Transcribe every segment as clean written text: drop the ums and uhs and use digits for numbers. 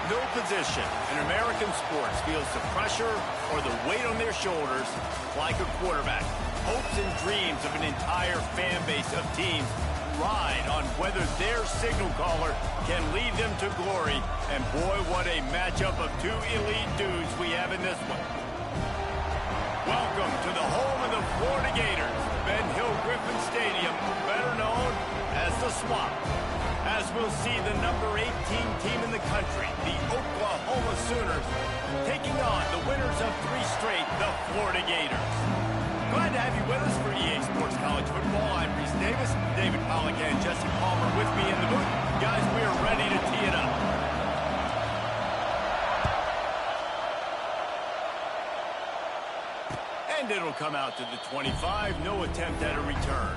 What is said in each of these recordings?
No position in American sports feels the pressure or the weight on their shoulders like a quarterback. Hopes and dreams of an entire fan base of teams ride on whether their signal caller can lead them to glory. And boy, what a matchup of two elite dudes we have in this one. Welcome to the home of the Florida Gators, Ben Hill Griffin Stadium, better known as the Swamp. As we'll see the number 18 team in the country, the Oklahoma Sooners, taking on the winners of 3 straight, the Florida Gators. Glad to have you with us for EA Sports College Football. I'm Reese Davis, David Pollack, and Jesse Palmer with me in the booth. Guys, we are ready to tee it up. And it'll come out to the 25, no attempt at a return.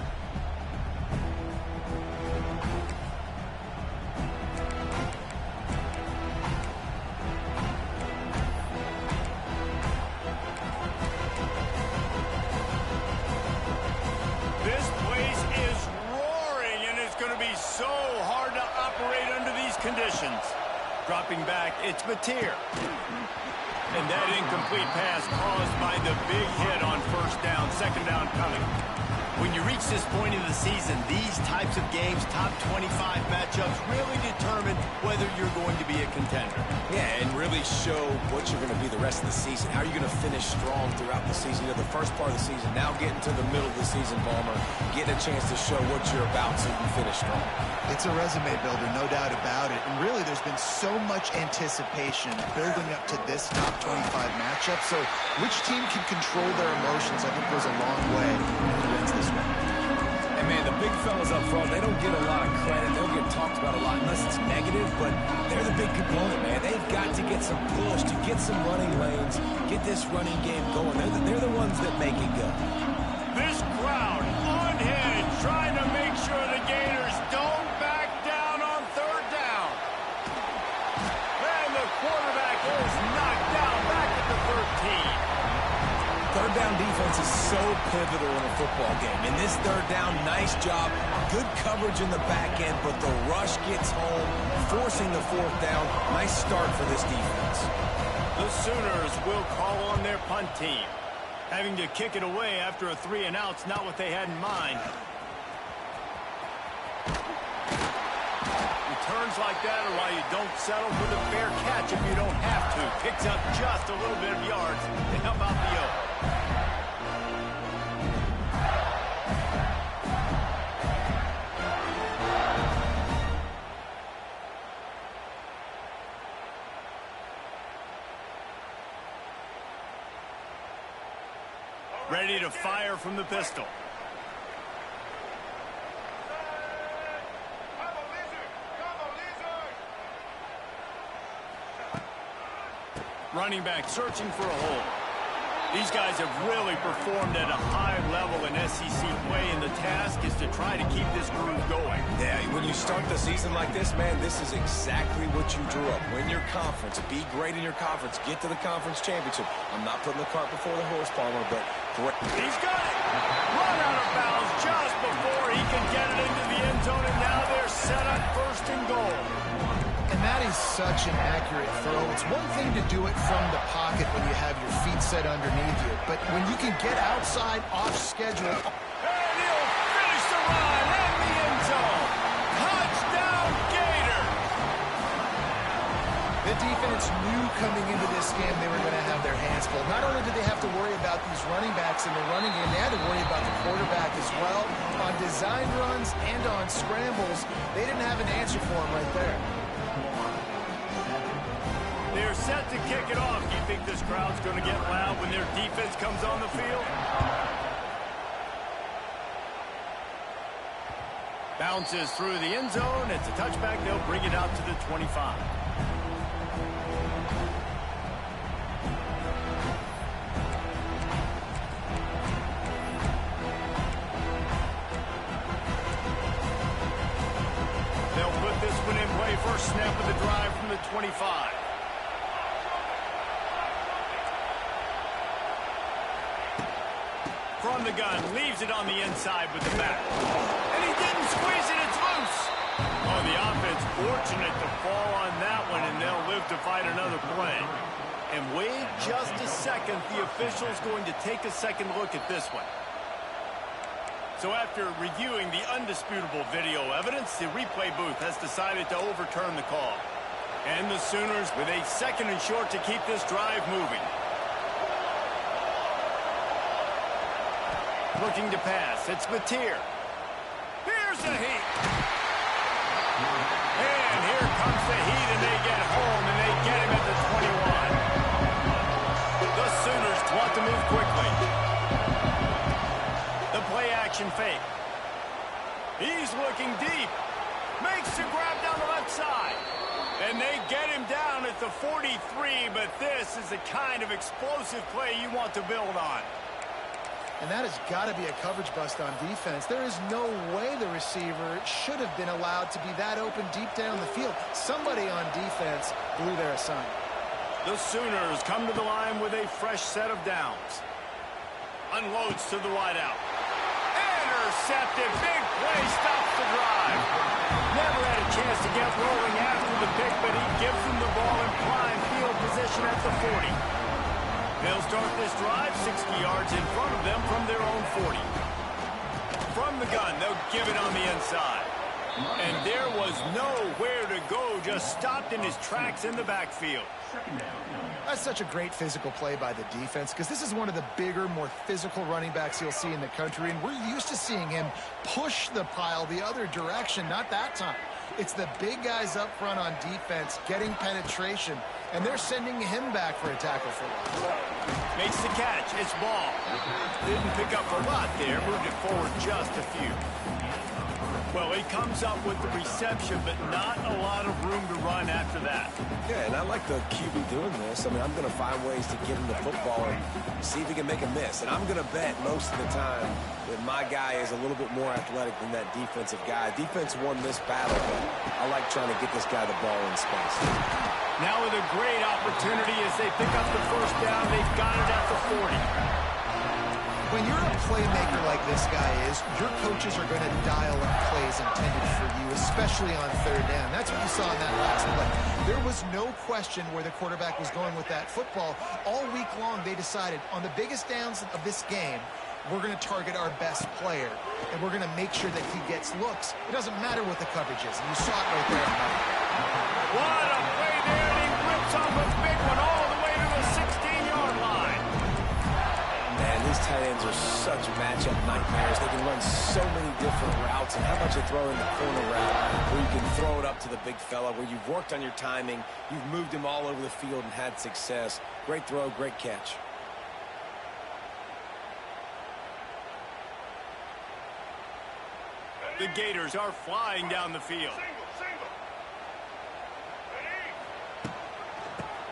This place is roaring, and it's going to be so hard to operate under these conditions. Dropping back, it's Mateer. And that incomplete pass caused by the big hit on first down, second down coming. When you reach this point in the season, these types of games, top 25 matchups, really determine whether you're going to be a contender. Yeah, and really show what you're going to be the rest of the season. How are you going to finish strong throughout the season? You know, the first part of the season, now getting to the middle of the season, Palmer, getting a chance to show what you're about so you can finish strong. It's a resume builder, no doubt about it. And really, there's been so much anticipation building up to this top 25 matchup. So which team can control their emotions, I think, goes a long way in who wins this one. And, man, the big fellas up front, they don't get a lot of credit. They don't get talked about a lot unless it's negative, but they're the big component, man. They've got to get some push, to get some running lanes, get this running game going. They're the ones that make it go. This crowd on edge, trying to make sure the Gators don't back down on third down. And the quarterback is knocked down back at the 13. Third down defense is so pivotal in a football game. In this third down, nice job. Good coverage in the back end, but the rush gets home, forcing the fourth down. Nice start for this defense. The Sooners will call on their punt team. Having to kick it away after a 3-and-out's not what they had in mind. Returns like that are why you don't settle for the fair catch if you don't have to. Picks up just a little bit of yards to help out the O. Ready to fire from the pistol. Running back searching for a hole. These guys have really performed at a high level in SEC play, and the task is to try to keep this groove going. Yeah, when you start the season like this, man, this is exactly what you drew up. Win your conference, be great in your conference, get to the conference championship. I'm not putting the cart before the horse, Palmer, but great. He's got it. Run out of bounds just before he can get it into the end zone, and now they're set up first and goal. And that is such an accurate throw. It's one thing to do it from the pocket when you have your feet set underneath you, but when you can get outside off schedule. And he'll finish the run in the end zone. Touchdown, Gator. The defense knew coming into this game they were going to have their hands full. Not only did they have to worry about these running backs in the running game, they had to worry about the quarterback as well. On design runs and on scrambles, they didn't have an answer for him right there. They're set to kick it off. Do you think this crowd's going to get loud when their defense comes on the field? Bounces through the end zone. It's a touchback. They'll bring it out to the 25. They'll put this one in play. First snap of the drive from the 25. From the gun, leaves it on the inside with the back. And he didn't squeeze it, it's loose. Oh, the offense fortunate to fall on that one, and they'll live to fight another play. And wait just a second. The official's going to take a second look at this one. So after reviewing the undisputable video evidence, the replay booth has decided to overturn the call. And the Sooners with a 2nd and short to keep this drive moving. Looking to pass. It's Mateer. Here's the heat. And here comes the heat, and they get home, and they get him at the 21. The Sooners want to move quickly. The play-action fake. He's looking deep. Makes the grab down the left side. And they get him down at the 43, but this is the kind of explosive play you want to build on. And that has got to be a coverage bust on defense. There is no way the receiver should have been allowed to be that open deep down the field. Somebody on defense blew their assignment. The Sooners come to the line with a fresh set of downs. Unloads to the wideout. Intercepted. Big play stops the drive. Never had a chance to get rolling after the pick, but he gives them the ball in prime field position at the 40. They'll start this drive 60 yards in front of them from their own 40. From the gun, they'll give it on the inside. And there was nowhere to go, just stopped in his tracks in the backfield. That's such a great physical play by the defense, because this is one of the bigger, more physical running backs you'll see in the country, and we're used to seeing him push the pile the other direction. Not that time. It's the big guys up front on defense getting penetration, and they're sending him back for a tackle for loss. Makes the catch. It's ball. Didn't pick up a lot there. Moved it forward just a few. Well, he comes up with the reception, but not a lot of room to run after that. Yeah, and I like the QB doing this. I mean, I'm going to find ways to get him the football and see if he can make a miss. And I'm going to bet most of the time that my guy is a little bit more athletic than that defensive guy. Defense won this battle, but I like trying to get this guy the ball in space. Now with a great opportunity as they pick up the first down, they've got it at the 40. When you're a playmaker like this guy is, your coaches are going to dial up plays intended for you, especially on 3rd down. That's what you saw in that last play. There was no question where the quarterback was going with that football. All week long, they decided on the biggest downs of this game, we're going to target our best player, and we're going to make sure that he gets looks. It doesn't matter what the coverage is, and you saw it right there. What a play there, and he rips off a big one all the way to the 16-yard line. Man, these tight ends are such matchup nightmares. They can run so many different routes, and how about you throw in the corner route where you can throw it up to the big fella, where you've worked on your timing, you've moved him all over the field and had success. Great throw, great catch. The Gators are flying down the field.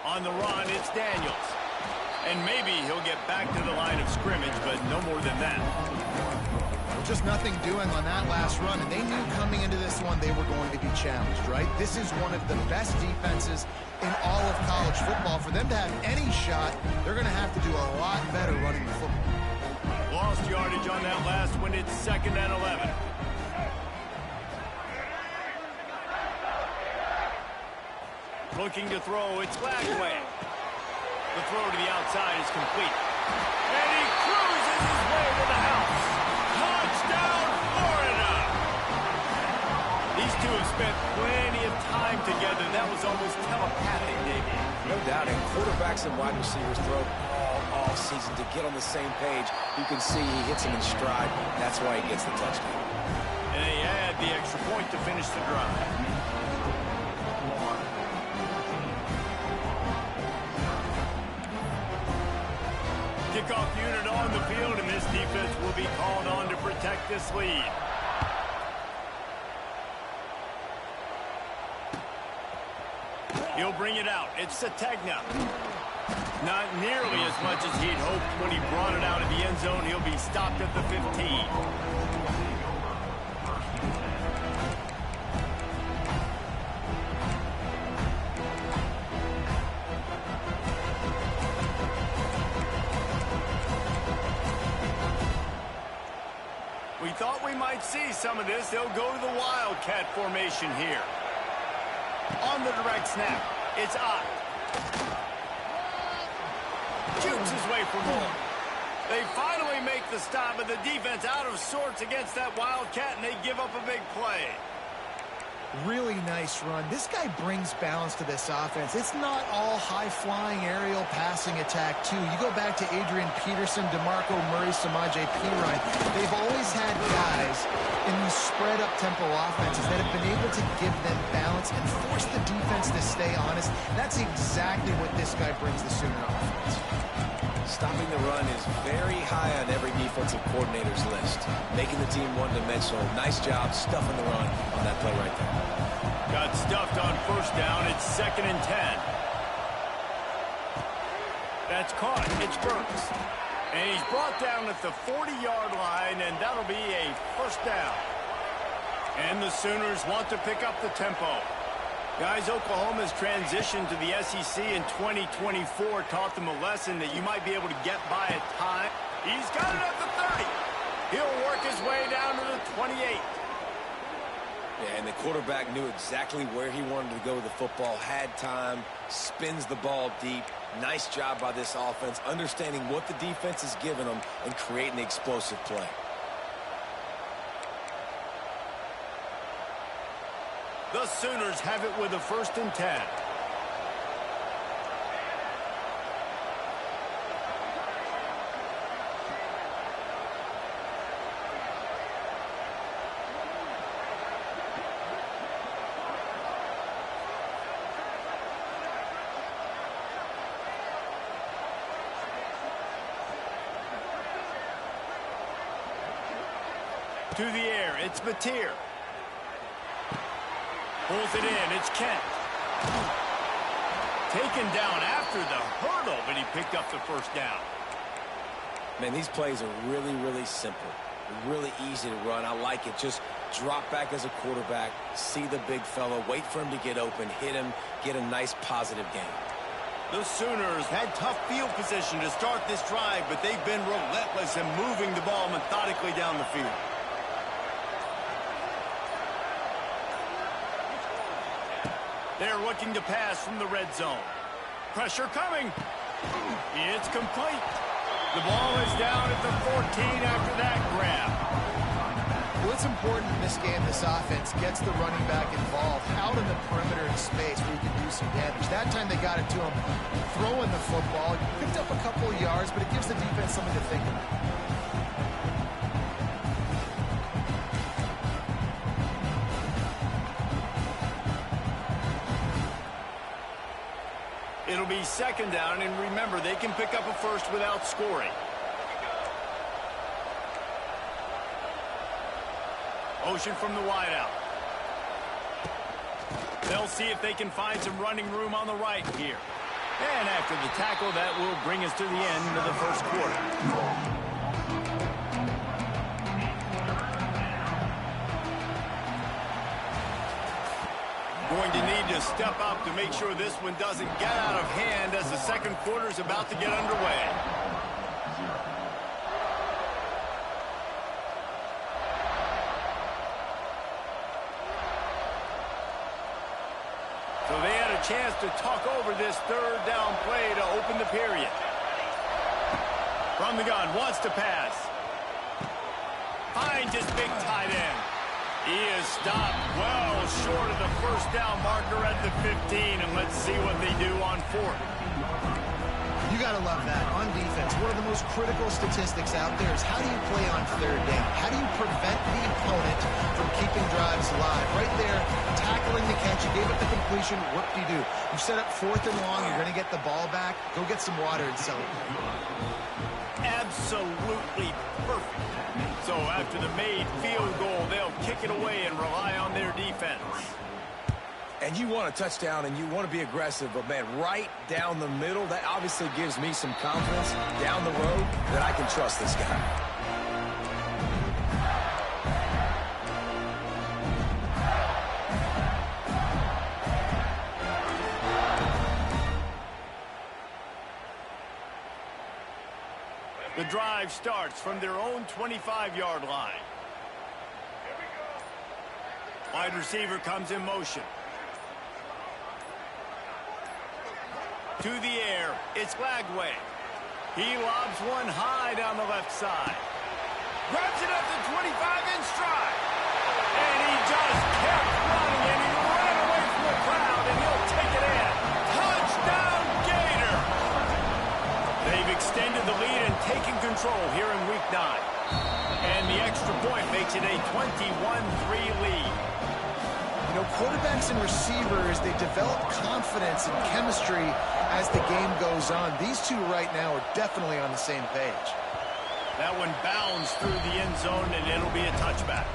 On the run, it's Daniels. And maybe he'll get back to the line of scrimmage, but no more than that. Just nothing doing on that last run, and they knew coming into this one they were going to be challenged, right? This is one of the best defenses in all of college football. For them to have any shot, they're going to have to do a lot better running the football. Lost yardage on that last one. It's 2nd and 11. Looking to throw, it's Lagway. The throw to the outside is complete. And he cruises his way to the house. Touchdown, Florida! These two have spent plenty of time together. That was almost telepathic, David. No doubt, and quarterbacks and wide receivers throw all off season to get on the same page. You can see he hits him in stride. That's why he gets the touchdown. And they add the extra point to finish the drive. Kickoff unit on the field, and this defense will be called on to protect this lead. He'll bring it out. It's Sategna. Not nearly as much as he'd hoped when he brought it out of the end zone. He'll be stopped at the 15. We thought we might see some of this. They'll go to the Wildcat formation here. On the direct snap, it's Ott. Shoots his way for more. They finally make the stop, but the defense out of sorts against that Wildcat, and they give up a big play. Really nice run. This guy brings balance to this offense. It's not all high-flying aerial passing attack, too. You go back to Adrian Peterson, DeMarco Murray, Samaje Perine. They've always had guys in these spread-up tempo offenses that have been able to give them balance and force the defense to stay honest. That's exactly what this guy brings the Sooner offense. Stopping the run is very high on every defensive coordinator's list. Making the team one-dimensional. Nice job stuffing the run on that play right there. Got stuffed on first down. It's 2nd and 10. That's caught. It's Burks. And he's brought down at the 40-yard line, and that'll be a first down. And the Sooners want to pick up the tempo. Guys, Oklahoma's transition to the SEC in 2024 taught them a lesson that you might be able to get by at time. He's got it at the 30. He'll work his way down to the 28. Yeah, and the quarterback knew exactly where he wanted to go with the football, had time, spins the ball deep. Nice job by this offense, understanding what the defense is giving them and creating the explosive play. The Sooners have it with a 1st and 10. To the air, it's Batir. Pulls it in, it's Kent. Taken down after the hurdle, but he picked up the first down. Man, these plays are really, really simple. Really easy to run. I like it. Just drop back as a quarterback, see the big fella, wait for him to get open, hit him, get a nice positive game. The Sooners had tough field position to start this drive, but they've been relentless in moving the ball methodically down the field. They're looking to pass from the red zone. Pressure coming. It's complete. The ball is down at the 14 after that grab. What's important in this game, this offense gets the running back involved out in the perimeter in space where he can do some damage. That time they got it to him throwing the football. Picked up a couple of yards, but it gives the defense something to think about. It'll be 2nd down, and remember, they can pick up a first without scoring. Motion from the wideout. They'll see if they can find some running room on the right here. And after the tackle, that will bring us to the end of the first quarter. Going to need to step up to make sure this one doesn't get out of hand as the second quarter is about to get underway. So they had a chance to talk over this 3rd down play to open the period. From the gun, wants to pass. Finds his big tight end. He is stopped well short of the first down marker at the 15, and let's see what they do on 4th. You got to love that. On defense, one of the most critical statistics out there is how do you play on 3rd down? How do you prevent the opponent from keeping drives alive? Right there, tackling the catch. You gave it the completion. Whoop-de-doo. You set up 4th and long. You're going to get the ball back. Go get some water and celebrate. Absolutely perfect. So after the made field goal, they'll kick it away and rely on their defense. And you want a touchdown and you want to be aggressive, but man, right down the middle, that obviously gives me some confidence down the road that I can trust this guy. The drive starts from their own 25-yard line. Wide receiver comes in motion. To the air, it's Lagway. He lobs one high down the left side. Grabs it up to 25 in stride. And he just kept running, and he ran away from the crowd, and he'll take it in. Touchdown, Gator! They've extended the lead and taken control here in Week 9. And the extra point makes it a 21-3 lead. You know, quarterbacks and receivers, they develop confidence and chemistry as the game goes on. These two right now are definitely on the same page. That one bounds through the end zone, and it'll be a touchback.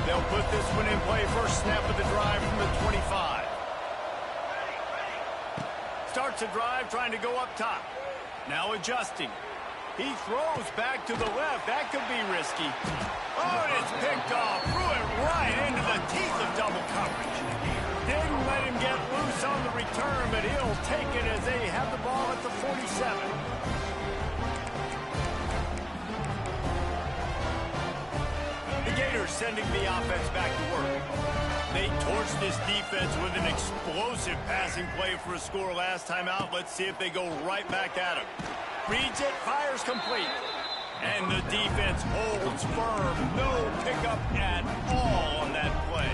They'll put this one in play. First snap of the drive from the 25. Starts a drive trying to go up top. Now adjusting. He throws back to the left. That could be risky. Oh, and it's picked off. Threw it right into the teeth of double coverage. Didn't let him get loose on the return, but he'll take it as they have the ball at the 47. The Gators sending the offense back to work. They torched this defense with an explosive passing play for a score last time out. Let's see if they go right back at him. Reads it, fires complete. And the defense holds firm. No pickup at all on that play.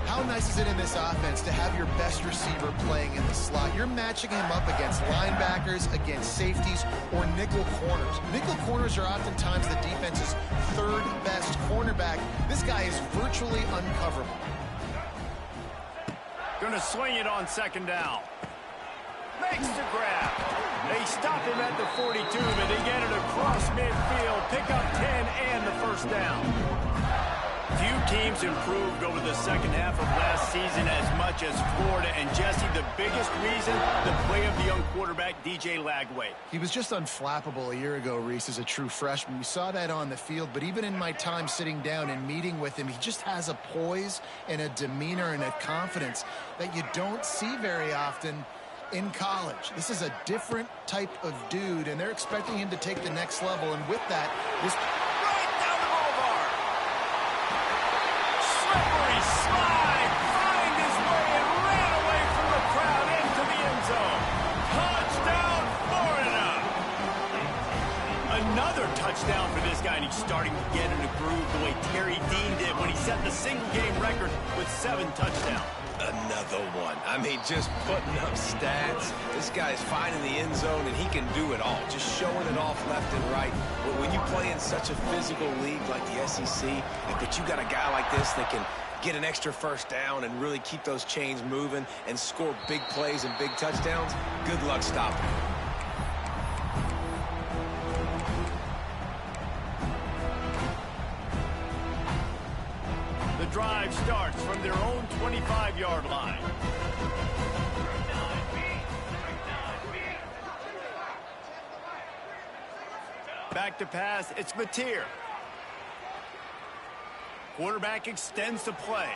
How nice is it in this offense to have your best receiver playing in the slot? You're matching him up against linebackers, against safeties, or nickel corners. Nickel corners are oftentimes the defense's third best cornerback. This guy is virtually uncoverable. Gonna swing it on second down. Makes the grab. They stop him at the 42, but they get it across midfield. Pick up 10 and the first down. Few teams improved over the second half of last season as much as Florida. And Jesse, the biggest reason, the play of the young quarterback, DJ Lagway. He was just unflappable a year ago, Reese, as a true freshman. We saw that on the field, but even in my time sitting down and meeting with him, he just has a poise and a demeanor and a confidence that you don't see very often in college. This is a different type of dude, and they're expecting him to take the next level. And with that, this right down the boulevard. Slippery slide, find his way and ran away from the crowd into the end zone. Touchdown, Florida. Another touchdown for this guy, and he's starting to get in a groove the way Terry Dean did when he set the single-game record with 7 touchdowns. Another one. I mean, just putting up stats. This guy's finding the end zone, and he can do it all. Just showing it off left and right. But when you play in such a physical league like the SEC, but you got a guy like this that can get an extra first down and really keep those chains moving and score big plays and big touchdowns, good luck stopping him. Drive starts from their own 25-yard line. Back to pass, it's Mateer. Quarterback extends the play.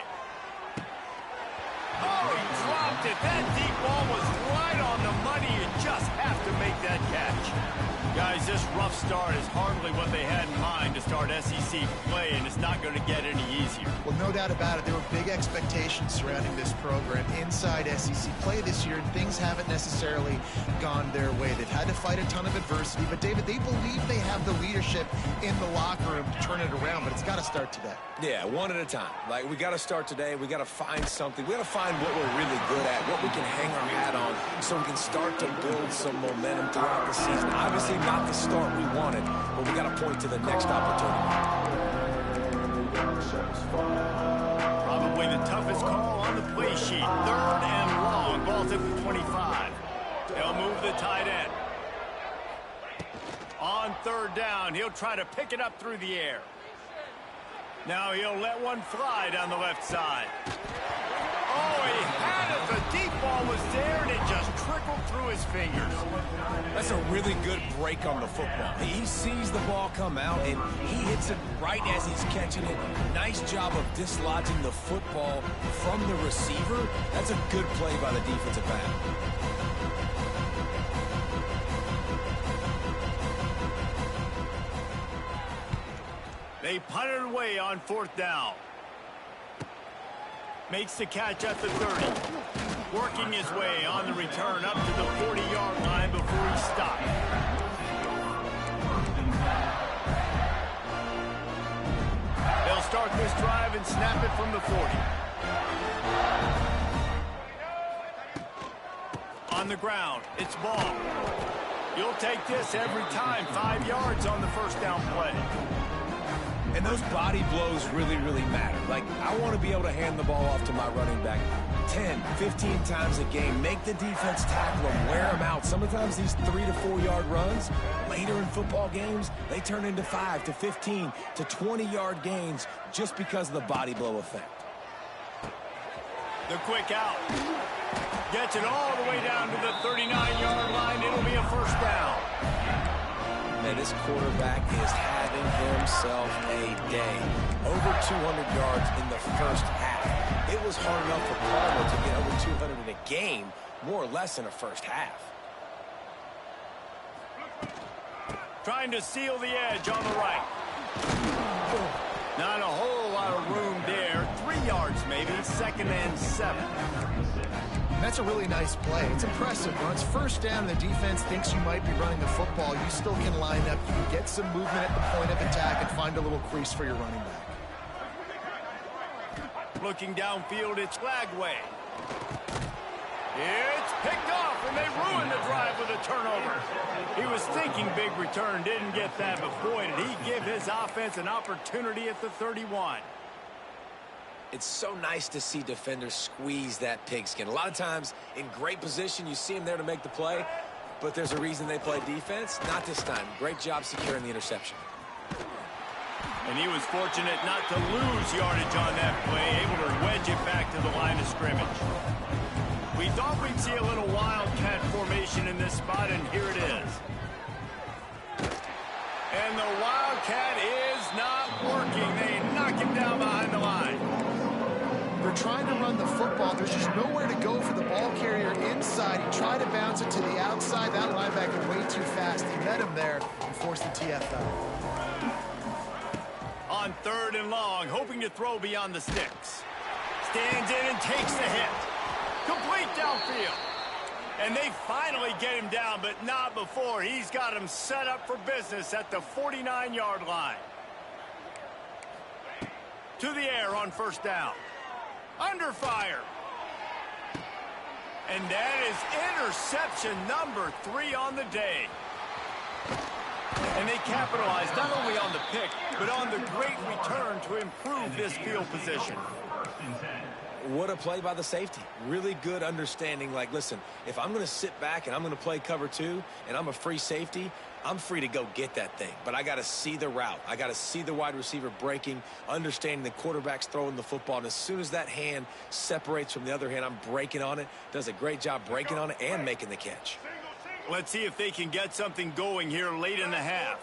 Oh, he dropped it. That deep ball was right on the money. You just have to make that catch. Guys, this rough start is hardly what they had in mind to start SEC play, and it's not going to get any easier. Well, no doubt about it. There were big expectations surrounding this program inside SEC play this year, and things haven't necessarily gone their way. They've had to fight a ton of adversity, but, David, they believe they have the leadership in the locker room to turn it around, but it's got to start today. Yeah, one at a time. Like, we got to start today. We got to find something. We got to find what we're really good at, what we can hang our hat on, so we can start to build some momentum throughout the season. Obviously, not the start we wanted, but we got to point to the next opportunity. Probably the toughest call on the play sheet. 3rd and long. Ball's at the 25. They'll move the tight end. On 3rd down, he'll try to pick it up through the air. Now he'll let one fly down the left side. Oh, he had it. The deep ball was there, and it just trickled through through his fingers. That's a really good break on the football. He sees the ball come out, and he hits it right as he's catching it. Nice job of dislodging the football from the receiver. That's a good play by the defensive back. They punt it away on 4th down. Makes the catch at the 30. Working his way on the return up to the 40-yard line before he stopped. They'll start this drive and snap it from the 40. On the ground, it's ball. You'll take this every time. 5 yards on the first down play. And those body blows really, really matter. Like, I want to be able to hand the ball off to my running back 10, 15 times a game. Make the defense tackle them, wear them out. Sometimes these 3 to 4 yard runs, later in football games, they turn into 5 to 15 to 20-yard gains just because of the body blow effect. The quick out. Gets it all the way down to the 39-yard line. It'll be a first down. And this quarterback is having himself a day. Over 200 yards in the first half. It was hard enough for Palmer to get over 200 in a game, more or less in a first half. Trying to seal the edge on the right. Not a whole lot of room there. 3 yards maybe, 2nd and 7. That's a really nice play. It's impressive. When it's first down, the defense thinks you might be running the football. You still can line up. You can get some movement at the point of attack and find a little crease for your running back. Looking downfield, it's Lagway. It's picked off, and they ruined the drive with a turnover. He was thinking big return, didn't get that, but boy, did he give his offense an opportunity at the 31. It's so nice to see defenders squeeze that pigskin. A lot of times, in great position, you see them there to make the play, but there's a reason they play defense. Not this time. Great job securing the interception. And he was fortunate not to lose yardage on that play, able to wedge it back to the line of scrimmage. We thought we'd see a little wildcat formation in this spot, and here it is. And the wildcat is not working. They knock him down behind the line. They're trying to run the football. There's just nowhere to go for the ball carrier inside. He tried to bounce it to the outside. That linebacker way too fast. He met him there and forced the TFL. On 3rd and long, hoping to throw beyond the sticks. Stands in and takes the hit. Complete downfield. And they finally get him down, but not before. He's got him set up for business at the 49-yard line. To the air on 1st down. Under fire. And that is interception number 3 on the day. And they capitalized not only on the pick, but on the great return to improve this field position. What a play by the safety. Really good understanding. Like, listen, if I'm going to sit back and I'm going to play cover 2 and I'm a free safety, I'm free to go get that thing. But I got to see the route. I got to see the wide receiver breaking, understanding the quarterback's throwing the football. And as soon as that hand separates from the other hand, I'm breaking on it. Does a great job breaking on it and making the catch. Let's see if they can get something going here late in the half.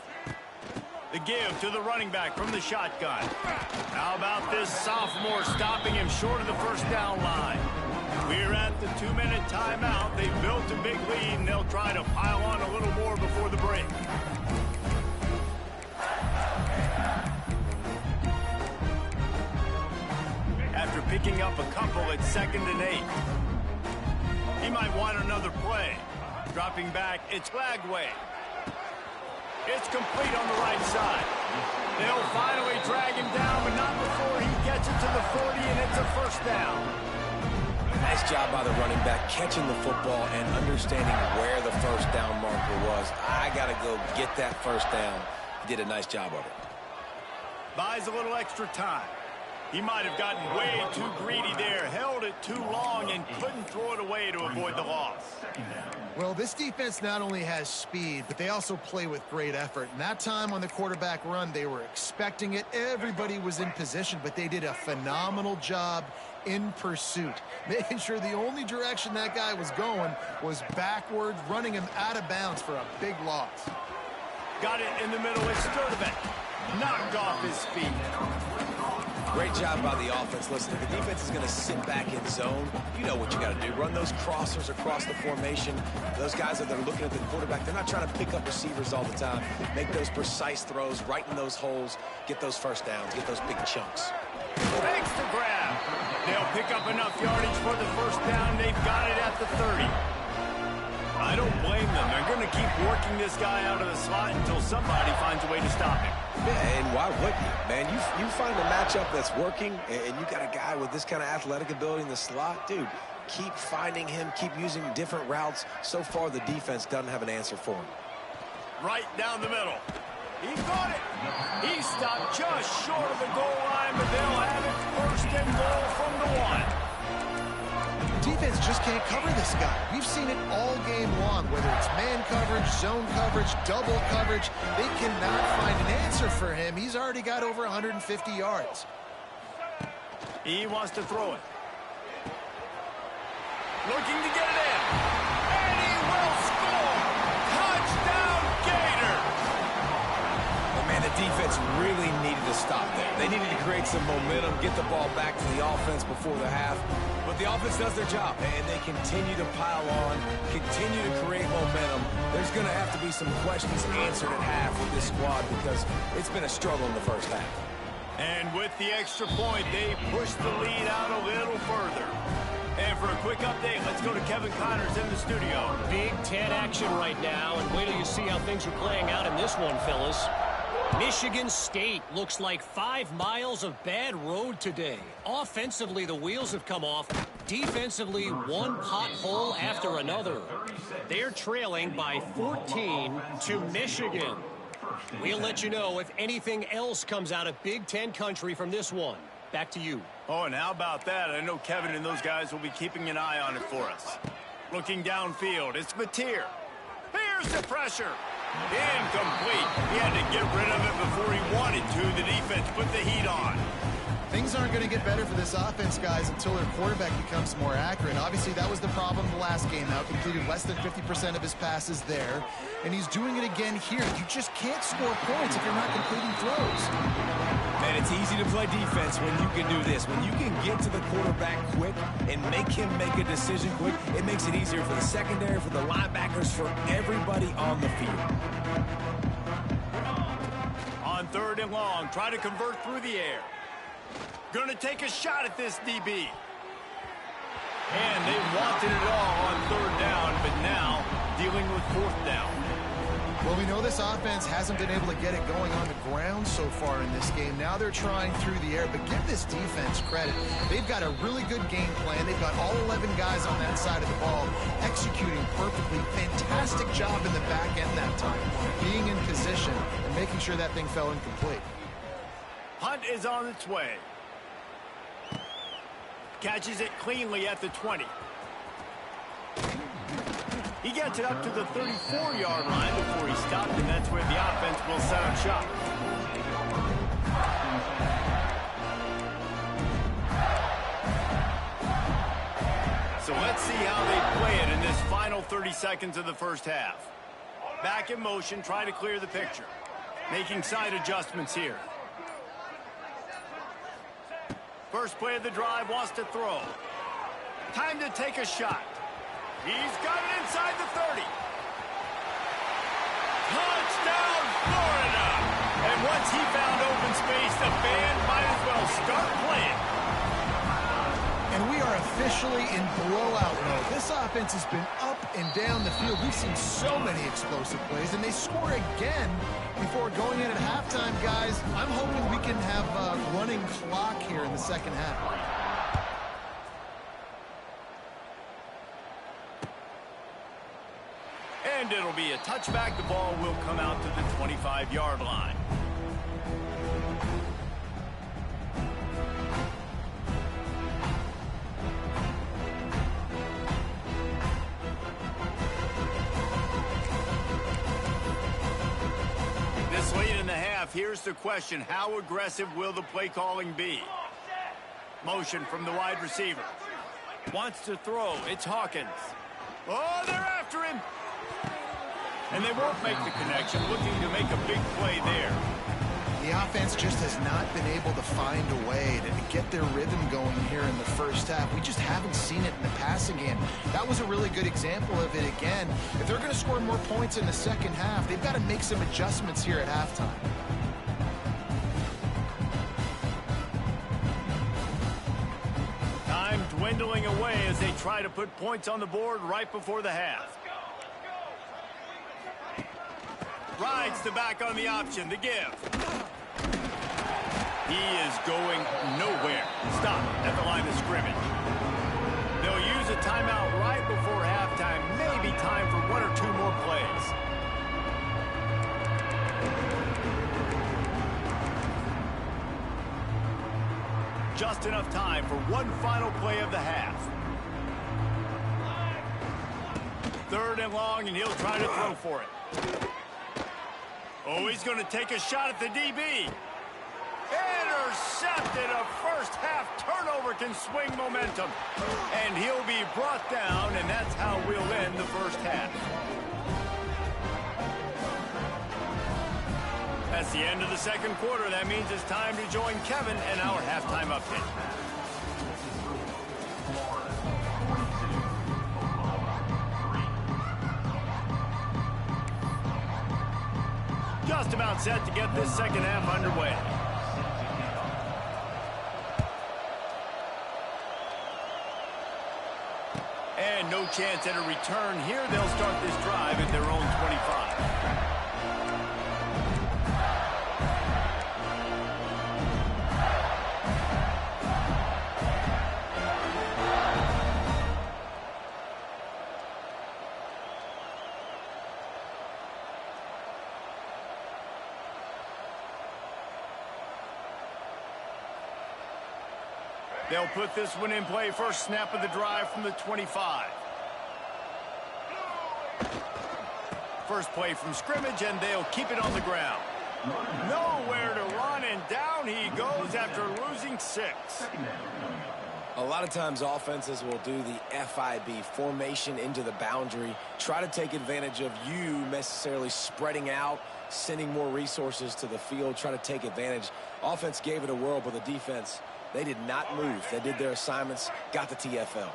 The give to the running back from the shotgun. How about this sophomore stopping him short of the 1st down line? We're at the 2-minute timeout. They've built a big lead, and they'll try to pile on a little more before the break. After picking up a couple at 2nd and 8. He might want another play. Dropping back, it's Lagway. It's complete on the right side. They'll finally drag him down, but not before he gets it to the 40, and it's a 1st down. Nice job by the running back, catching the football and understanding where the 1st down marker was. I got to go get that 1st down. He did a nice job of it. Buys a little extra time. He might have gotten way too greedy there, held it too long, and couldn't throw it away to avoid the loss. Well, this defense not only has speed, but they also play with great effort. And that time on the quarterback run, they were expecting it. Everybody was in position, but they did a phenomenal job in pursuit, making sure the only direction that guy was going was backward, running him out of bounds for a big loss. Got it in the middle. It's Sturdivant. Knocked off his feet. Great job by the offense. Listen, if the defense is going to sit back in zone, you know what you got to do. Run those crossers across the formation. Those guys that are looking at the quarterback, they're not trying to pick up receivers all the time. Make those precise throws, right in those holes, get those first downs, get those big chunks. Thanks to grab. They'll pick up enough yardage for the first down. They've got it at the 30. I don't blame them. They're going to keep working this guy out of the slot until somebody finds a way to stop him. Yeah, and why wouldn't you, man? You find a matchup that's working, and you got a guy with this kind of athletic ability in the slot, dude, keep finding him, keep using different routes. So far, the defense doesn't have an answer for him. Right down the middle. He got it. He stopped just short of the goal line, but they'll have it first and goal from the 1. Defense just can't cover this guy. We've seen it all game long, whether it's man coverage, zone coverage, double coverage. They cannot find an answer for him. He's already got over 150 yards. He wants to throw it. Looking to get it in. And he will score. Touchdown, Gators. Oh, man, the defense really needed to stop there. They needed to create some momentum, get the ball back to the offense before the half. But the offense does their job, and they continue to pile on, continue to create momentum. There's going to have to be some questions answered at half with this squad because it's been a struggle in the first half. And with the extra point, they push the lead out a little further. And for a quick update, let's go to Kevin Connors in the studio. Big Ten action right now, and wait till you see how things are playing out in this one, fellas. Michigan State looks like 5 miles of bad road today. Offensively, the wheels have come off. Defensively, one pothole after another. They're trailing by 14 to Michigan. We'll let you know if anything else comes out of Big Ten country from this one. Back to you. Oh, and how about that? I know Kevin and those guys will be keeping an eye on it for us. Looking downfield, it's Mateer. Here's the pressure. Incomplete. He had to get rid of it before he wanted to. The defense put the heat on. Things aren't going to get better for this offense, guys, until their quarterback becomes more accurate. Obviously, that was the problem the last game out. Completed less than 50% of his passes there. And he's doing it again here. You just can't score points if you're not completing throws. Man, it's easy to play defense when you can do this. When you can get to the quarterback quick and make him make a decision quick, it makes it easier for the secondary, for the linebackers, for everybody on the field. On 3rd and long, try to convert through the air. Going to take a shot at this DB. And they wanted it all on 3rd down, but now dealing with 4th down. Well, we know this offense hasn't been able to get it going on the ground so far in this game. Now they're trying through the air, but give this defense credit. They've got a really good game plan. They've got all 11 guys on that side of the ball executing perfectly. Fantastic job in the back end that time, being in position and making sure that thing fell incomplete. Hunt is on its way. Catches it cleanly at the 20. He gets it up to the 34-yard line before he stopped, and that's where the offense will set up shop. So let's see how they play it in this final 30 seconds of the first half. Back in motion, try to clear the picture. Making side adjustments here. First play of the drive, wants to throw. Time to take a shot. He's got it inside the 30. Touchdown, Florida! And once he found open space, the band might as well start playing. And we are officially in blowout mode. This offense has been up and down the field. We've seen so many explosive plays, and they score again before going in at halftime, guys. I'm hoping we can have a running clock here in the second half. And it'll be a touchback. The ball will come out to the 25-yard line. here's the question. How aggressive will the play calling be? Motion from the wide receiver. Wants to throw. It's Hawkins. Oh, they're after him. And they won't make the connection, looking to make a big play there. The offense just has not been able to find a way to get their rhythm going here in the first half. We just haven't seen it in the passing game. That was a really good example of it again. If they're going to score more points in the second half, they've got to make some adjustments here at halftime. Time dwindling away as they try to put points on the board right before the half. Rides the back on the option, the give. He is going nowhere. Stop at the line of scrimmage. They'll use a timeout right before halftime. Maybe time for one or two more plays. Just enough time for one final play of the half. 3rd and long, and he'll try to throw for it. Oh, he's going to take a shot at the DB. Intercepted. A first half turnover can swing momentum. And he'll be brought down, and that's how we'll end the first half. That's the end of the second quarter. That means it's time to join Kevin and our halftime update. Just about set to get this second half underway. And no chance at a return here. They'll start this drive at their own 25. They'll put this one in play. First snap of the drive from the 25. First play from scrimmage, and they'll keep it on the ground. Nowhere to run, and down he goes after losing 6. A lot of times offenses will do the FIB, formation into the boundary, try to take advantage of you necessarily spreading out, sending more resources to the field, try to take advantage. Offense gave it a whirl, but the defense, they did not move. They did their assignments, got the TFL.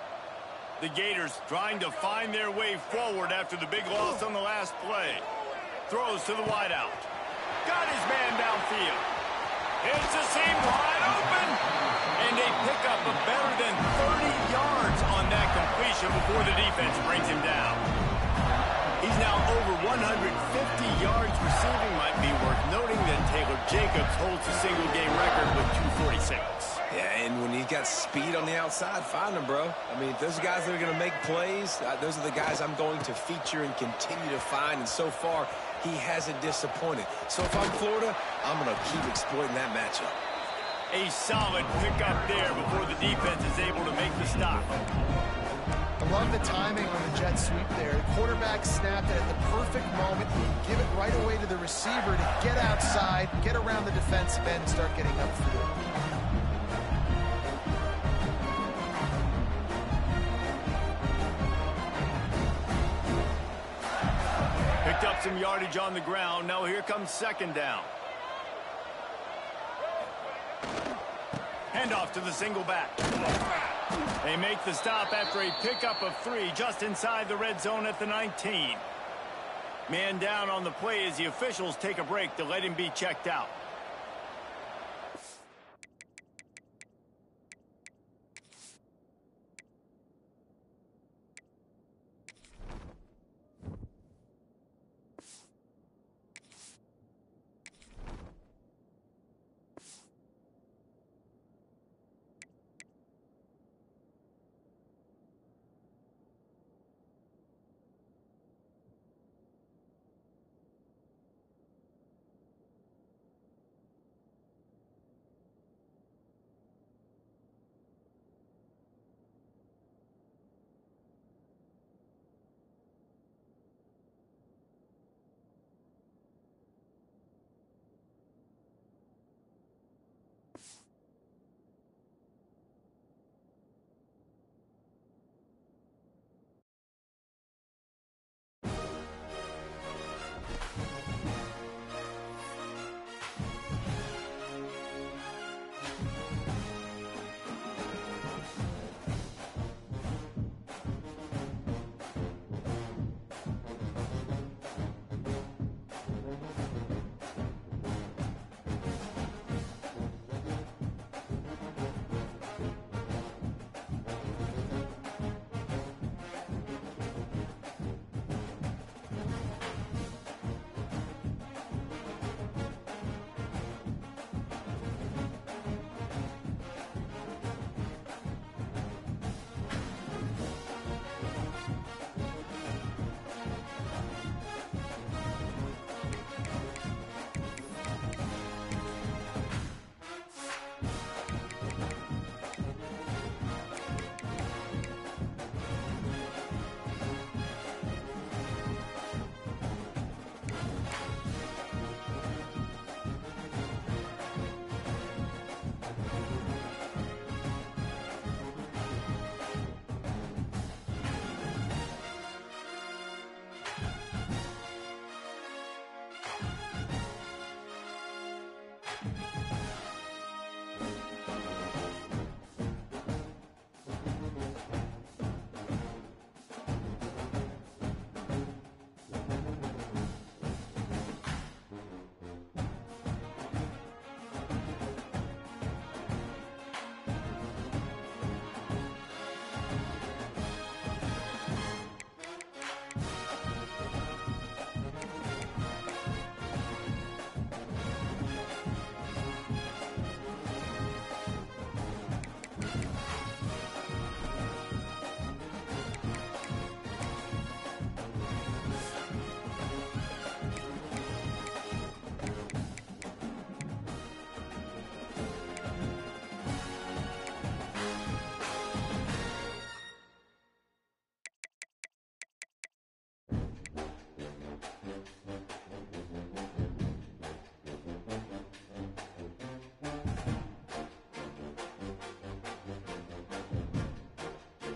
The Gators trying to find their way forward after the big loss on the last play. Throws to the wideout. Got his man downfield. Hits the seam wide open. And they pick up a better than 30 yards on that completion before the defense brings him down. He's now over 150 yards receiving. Might be worth noting that Taylor Jacobs holds the single-game record with 246. Yeah, and when he's got speed on the outside, find him, bro. I mean, those guys that are going to make plays, those are the guys I'm going to feature and continue to find. And so far, he hasn't disappointed. So if I'm Florida, I'm going to keep exploiting that matchup. A solid pickup there before the defense is able to make the stop. I love the timing on the jet sweep there. The quarterback snapped it at the perfect moment. Give it right away to the receiver to get outside, get around the defensive end, and start getting upfield. Picked up some yardage on the ground. Now here comes second down. Handoff to the single back. They make the stop after a pickup of 3 just inside the red zone at the 19. Man down on the play as the officials take a break to let him be checked out.